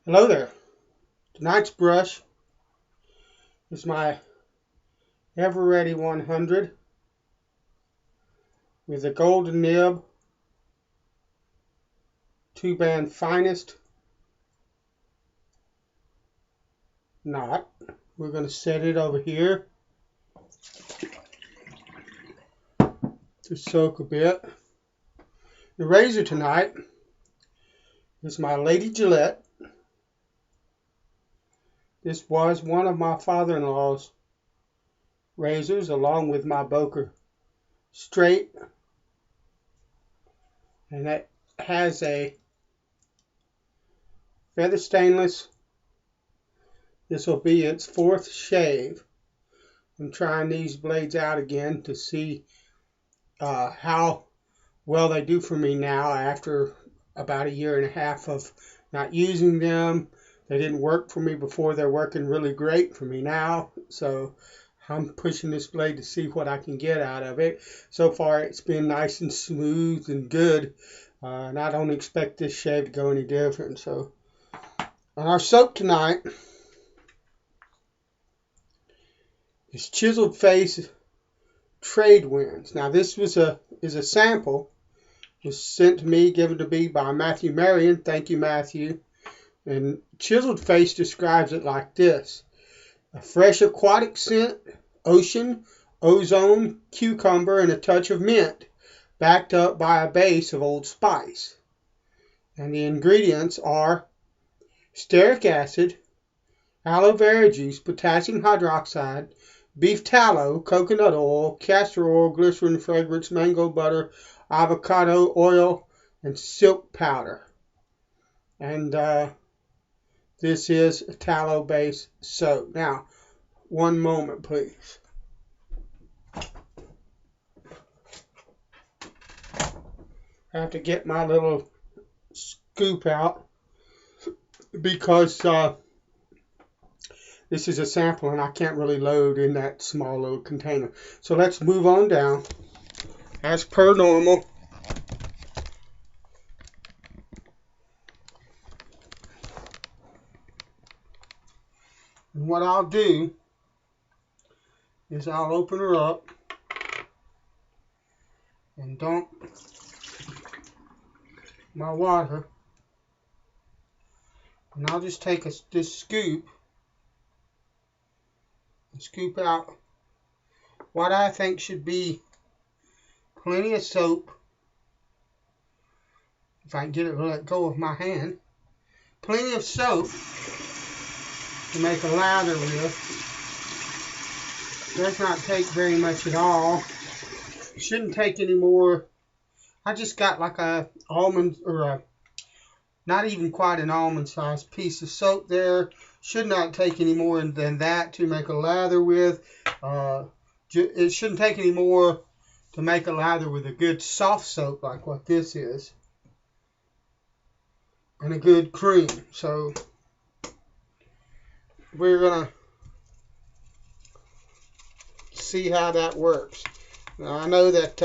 Hello there. Tonight's brush is my Ever Ready 100 with a golden nib, 2-band finest knot. We're going to set it over here to soak a bit. The razor tonight is my Lady Gillette. This was one of my father-in-law's razors along with my Boker straight, and that has a feather stainless. This will be its 4th shave. I'm trying these blades out again to see how well they do for me now after about a year and a half of not using them. They didn't work for me before. They're working really great for me now. So I'm pushing this blade to see what I can get out of it. So far it's been nice and smooth and good. And I don't expect this shave to go any different. So on our soap tonight is Chiseled Face Trade Winds. Now this is a sample. It was sent to me, given to me by Matthew Marion. Thank you, Matthew. And Chiseled Face describes it like this: a fresh aquatic scent, ocean, ozone, cucumber, and a touch of mint, backed up by a base of Old Spice. And the ingredients are stearic acid, aloe vera juice, potassium hydroxide, beef tallow, coconut oil, castor oil, glycerin, fragrance, mango butter, avocado oil, and silk powder. And this is a tallow-based soap. Now, one moment, please. I have to get my little scoop out because this is a sample and I can't really load in that small little container. So let's move on down as per normal. And what I'll do is I'll open her up and dump my water. And I'll just take this scoop and scoop out what I think should be plenty of soap. If I can get it to let go of my hand. Plenty of soap to make a lather with. Does not take very much at all. Shouldn't take any more. I just got like a almond, or a, not even quite an almond sized piece of soap there. Should not take any more than that to make a lather with. It shouldn't take any more to make a lather with a good soft soap like what this is. And a good cream. So we're going to see how that works. Now I know that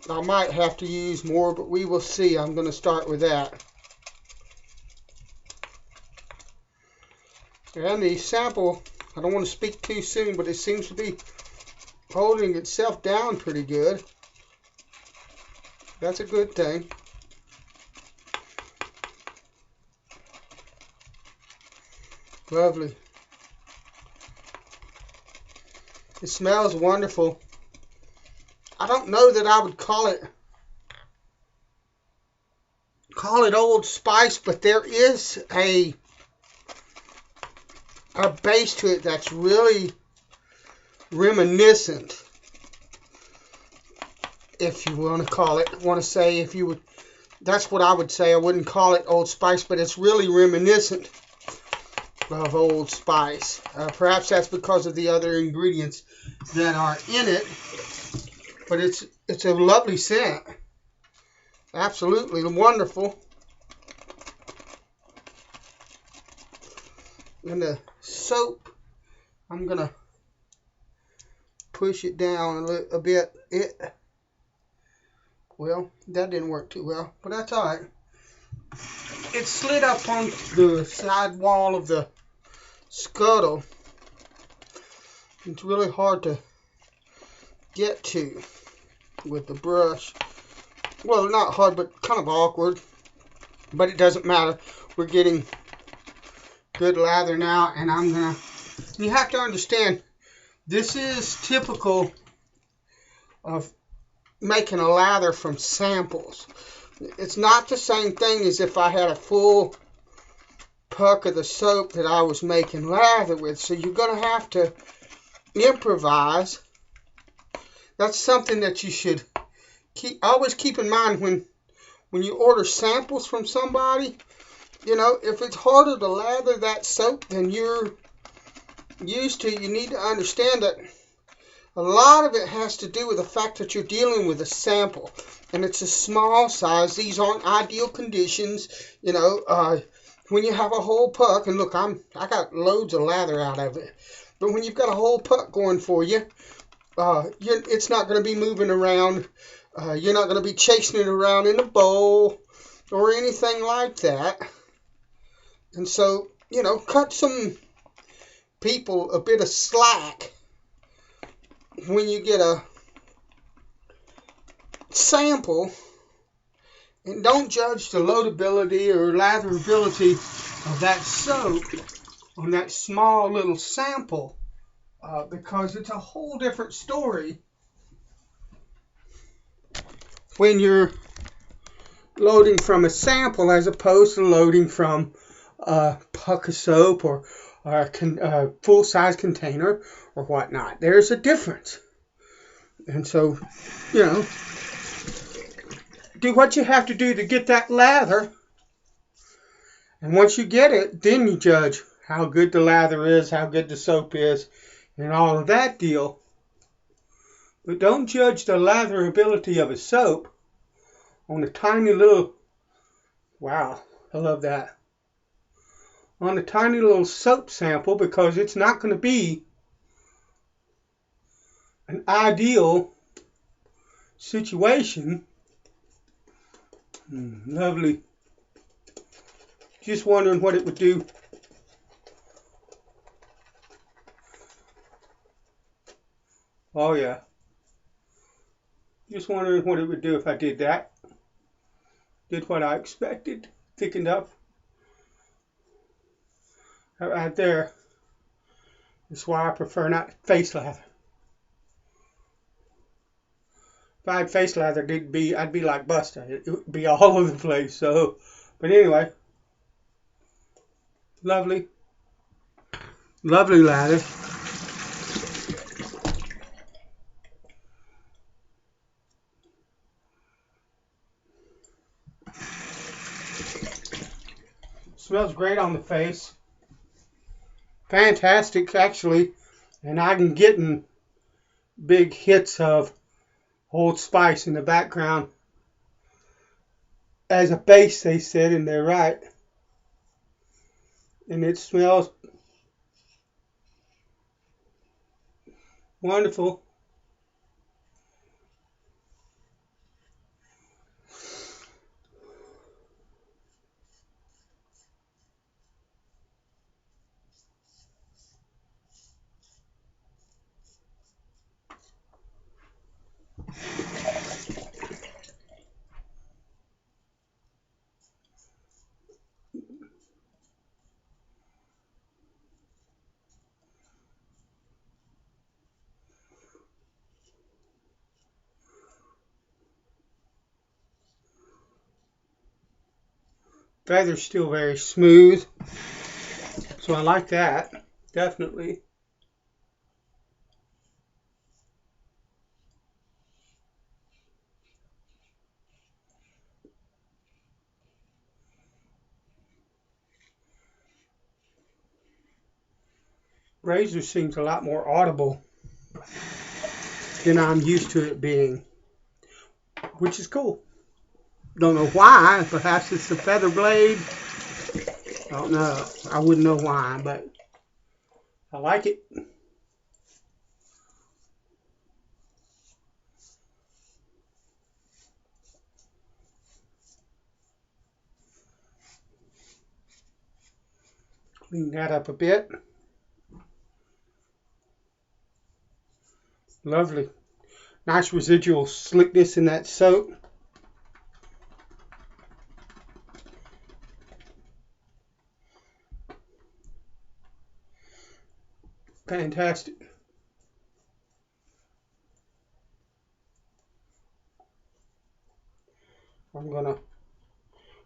I might have to use more, but we will see. I'm going to start with that. And the sample, I don't want to speak too soon, but it seems to be holding itself down pretty good. That's a good thing. Lovely. It smells wonderful. I don't know that I would call it Old Spice, but there is a base to it that's really reminiscent, if you want to call it. If you would, that's what I would say. I wouldn't call it Old Spice, but it's really reminiscent of Old Spice. Perhaps that's because of the other ingredients that are in it, but it's a lovely scent. Absolutely wonderful. And the soap, I'm gonna push it down a bit. It Well, that didn't work too well, but that's all right. It slid up on the side wall of the scuttle. It's really hard to get to with the brush. Well, not hard, but kind of awkward. But it doesn't matter. We're getting good lather now, and you have to understand, this is typical of making a lather from samples. It's not the same thing as if I had a full puck of the soap that I was making lather with. So you're going to have to improvise. That's something that you should always keep in mind when you order samples from somebody. You know, if it's harder to lather that soap than you're used to, you need to understand that a lot of it has to do with the fact that you're dealing with a sample, and it's a small size. These aren't ideal conditions, you know. When you have a whole puck, and look, I got loads of lather out of it, but when you've got a whole puck going for you, it's not going to be moving around. You're not going to be chasing it around in a bowl or anything like that. And so, you know, cut some people a bit of slack when you get a sample, and don't judge the loadability or latherability of that soap on that small little sample, because it's a whole different story when you're loading from a sample as opposed to loading from a puck of soap or a full-size container or whatnot. There's a difference. And so, you know, do what you have to do to get that lather. And once you get it, then you judge how good the lather is, how good the soap is, and all of that deal. But don't judge the latherability of a soap on a tiny little, wow, I love that, on a tiny little soap sample, because it's not going to be an ideal situation. Lovely. Just wondering what it would do. Oh yeah. Just wondering what it would do if I did that. Did what I expected. Thickened up. Right there. That's why I prefer not face lather. If I had face lather, I'd be like Buster. It would be all over the place. So, but anyway, lovely, lovely lather. Smells great on the face. Fantastic, actually, and I'm getting big hits of Old Spice in the background as a base, they said, and they're right. And it smells wonderful. Feather's still very smooth, so I like that, definitely. Razor seems a lot more audible than I'm used to it being, which is cool. Don't know why. Perhaps it's the feather blade. I don't know. I wouldn't know why, but I like it. Clean that up a bit. Lovely. Nice residual slickness in that soap. Fantastic. I'm going to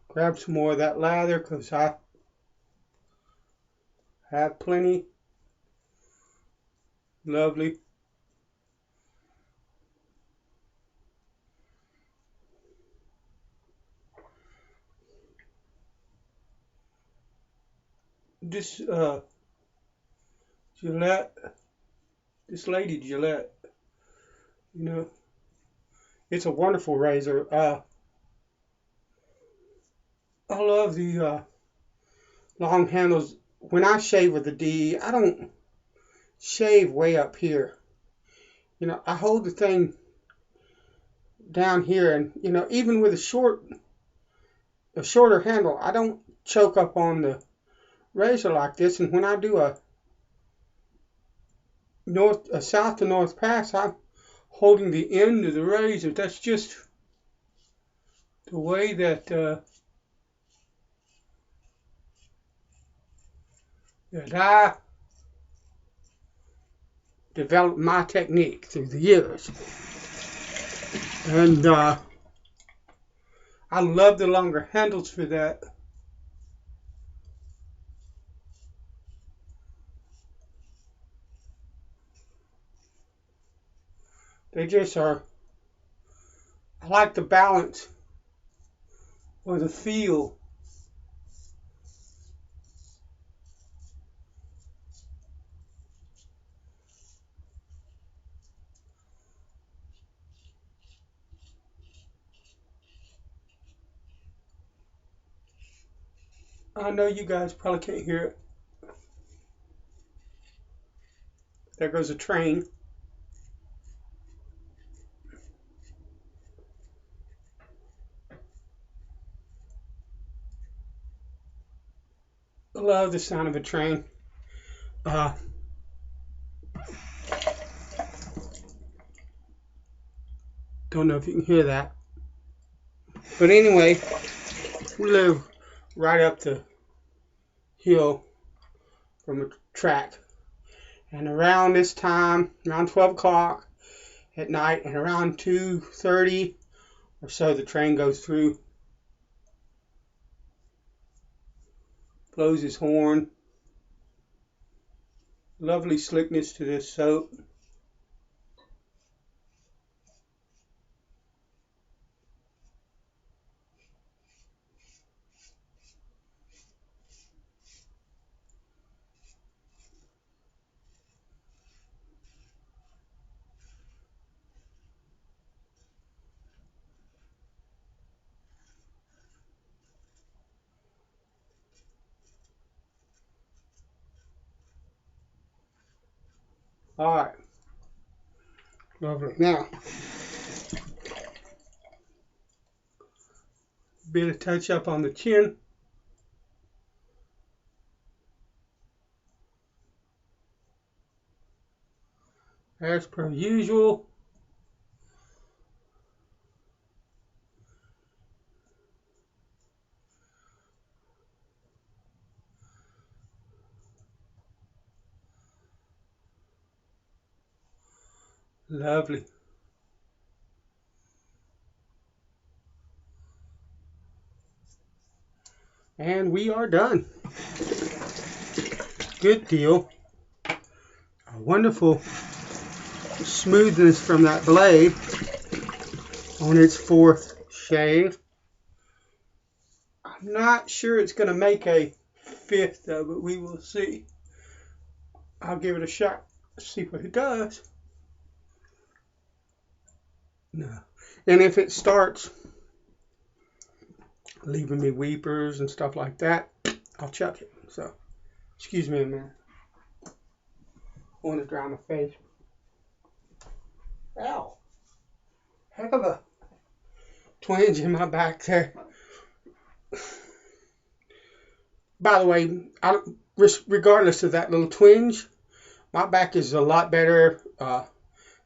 grab some more of that lather because I have plenty. Lovely. This Gillette, this lady Gillette, you know, it's a wonderful razor. I love the long handles. When I shave with the D, I don't shave way up here. You know, I hold the thing down here, and you know, even with a shorter handle, I don't choke up on the razor like this. And when I do a south to north pass, I'm holding the end of the razor. That's just the way that I developed my technique through the years. And I love the longer handles for that. They just are, I like the balance or the feel. I know you guys probably can't hear it. There goes a train. I love the sound of a train. Don't know if you can hear that. But anyway, we live right up the hill from a track. And around this time, around 12 o'clock at night, and around 2:30 or so, the train goes through, blows his horn. Lovely slickness to this soap. All right. Lovely. Now, a bit of touch up on the chin. As per usual. Lovely. And we are done. Good deal. A wonderful smoothness from that blade on its fourth shave. I'm not sure it's going to make a fifth though, but we will see. I'll give it a shot, see what it does. No. And if it starts leaving me weepers and stuff like that, I'll chuck it. So, excuse me a minute. I want to dry my face. Ow. Heck of a twinge in my back there. By the way, regardless of that little twinge, my back is a lot better.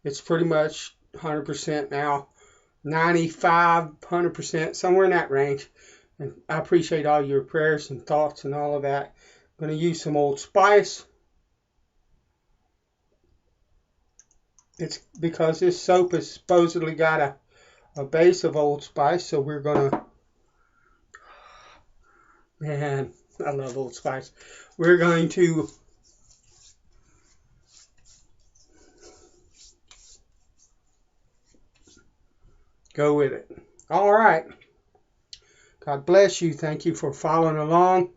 It's pretty much 100% now, 95, 100%, somewhere in that range. And I appreciate all your prayers and thoughts and all of that. I'm going to use some Old Spice. It's because this soap has supposedly got a base of Old Spice, so we're going to, man, I love Old Spice. We're going to go with it. All right. God bless you. Thank you for following along,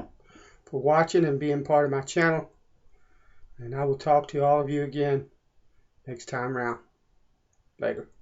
for watching and being part of my channel. And I will talk to all of you again next time around. Later.